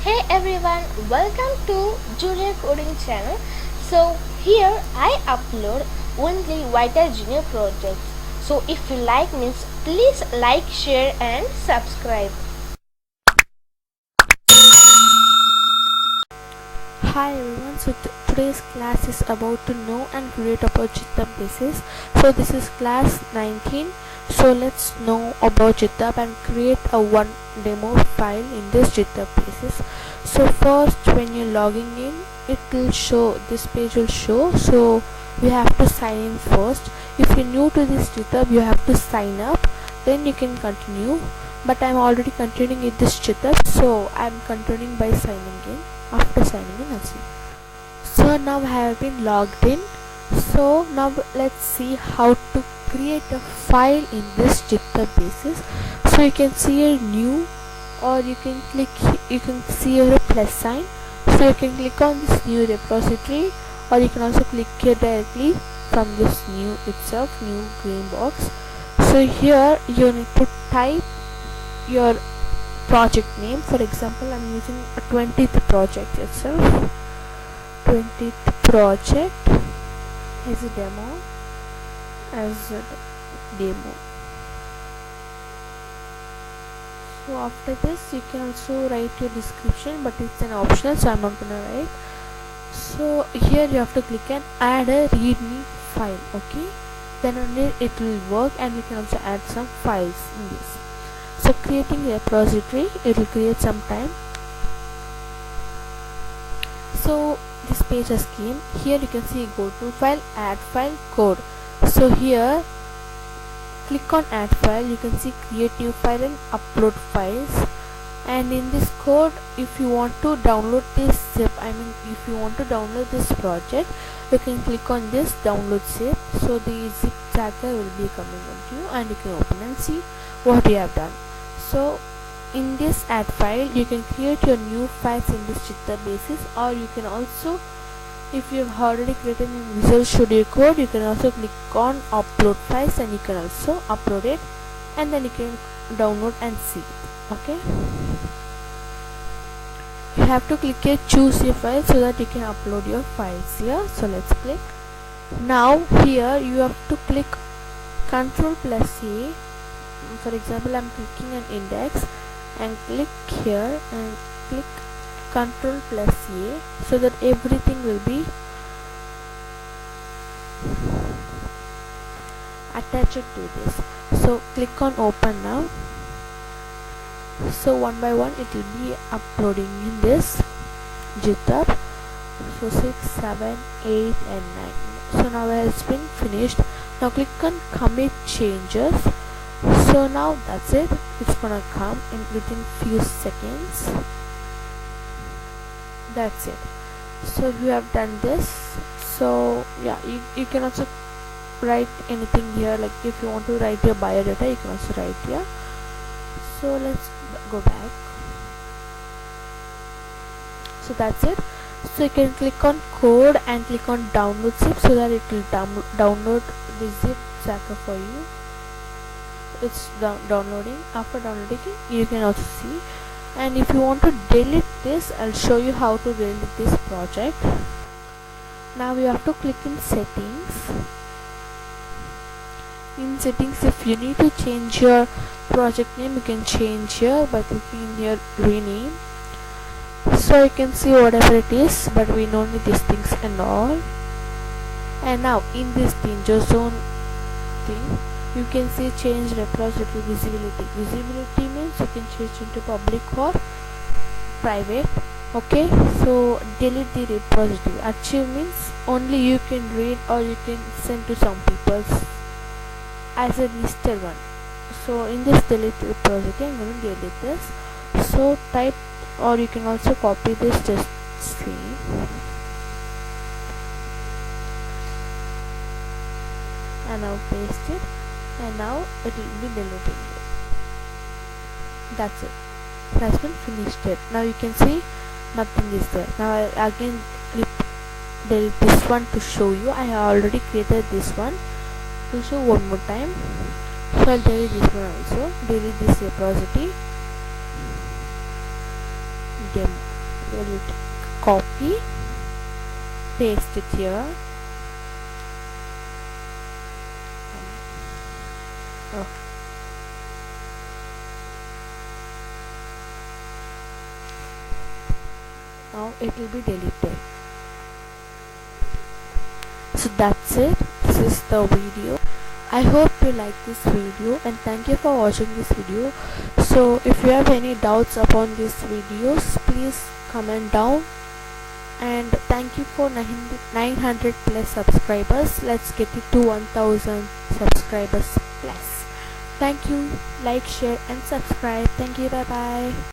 Hey everyone, welcome to Junior Coding channel. So here I upload only Vital Junior projects. So if you like means please like, share and subscribe. Hi everyone, so today's class is about to know and create about Github basis. So this is class 19. So let's know about Github and create a one demo file in this Github basis. So first when you're logging in, it will show, this page will show. So we have to sign in first. If you're new to this Github, you have to sign up, then you can continue. But I'm already continuing with this Github, so I'm continuing by signing in. After signing in, that's it. So now I have been logged in. So now let's see how to create a file in this Github basis. So you can see a new, or you can see here a plus sign. So you can click on this new repository, or you can also click here directly from this new itself, new green box. So here you need to type your project name. For example, I'm using a 20th project itself. 20th project as a demo. So after this you can also write your description, but it's an optional, so I'm not gonna write. So here you have to click and add a readme file. Okay, then only it will work, and you can also add some files in this. So creating a repository, it will create some time. So this page has came. Here you can see go to file, add file, code. So here click on add file, you can see create new file and upload files. And in this code, if you want to download this zip, if you want to download this project, you can click on this download zip. So the zip tracker will be coming on to you, and you can open and see what you have done. So in this add file, you can create your new files in this Github basis, or you can also, if you have already created in Visual Studio Code, you can also click on upload files, and you can also upload it, and then you can download and see it. Okay, you have to click here choose your file so that you can upload your files here. So let's click. Now here you have to click Ctrl+A. For example, I'm clicking an index and click here and click Ctrl+A so that everything will be attached to this. So click on open now. So one by one it will be uploading in this Github. So 6, 7, 8 and 9. So now it has been finished. Now click on commit changes. So now that's it, it's gonna come in within few seconds. That's it. So you have done this. So yeah, you can also write anything here, like if you want to write your biodata, you can also write here. So let's go back. So that's it. So you can click on code and click on download zip so that it will download the zip tracker for you. It's downloading. After downloading it, you can also see. And if you want to delete this, I'll show you how to delete this project. Now you have to click in settings. In settings, if you need to change your project name, you can change here by clicking in here rename. So you can see whatever it is, but we don't need these things and all. And now in this danger zone thing, you can see change repository visibility. Visibility means you can change into public or private. Okay, so delete the repository. Archive means only you can read, or you can send to some people as a listed one. So in this delete repository, I'm going to delete this. So type, or you can also copy this, just see, and now paste it. And now it will be deleting it. That's it. It has been finished it. Now you can see nothing is there. Now I again delete this one to show you. I have already created this one to show one more time. So I'll delete this one also. Delete this repository demo. Delete, copy, paste it here. Oh. Now it will be deleted. So that's it. This is the video. I hope you like this video and thank you for watching this video. So if you have any doubts upon these videos, please comment down. And thank you for 900 plus subscribers. Let's get it to 1000 subscribers plus. Thank you. Like, share and subscribe. Thank you. Bye bye.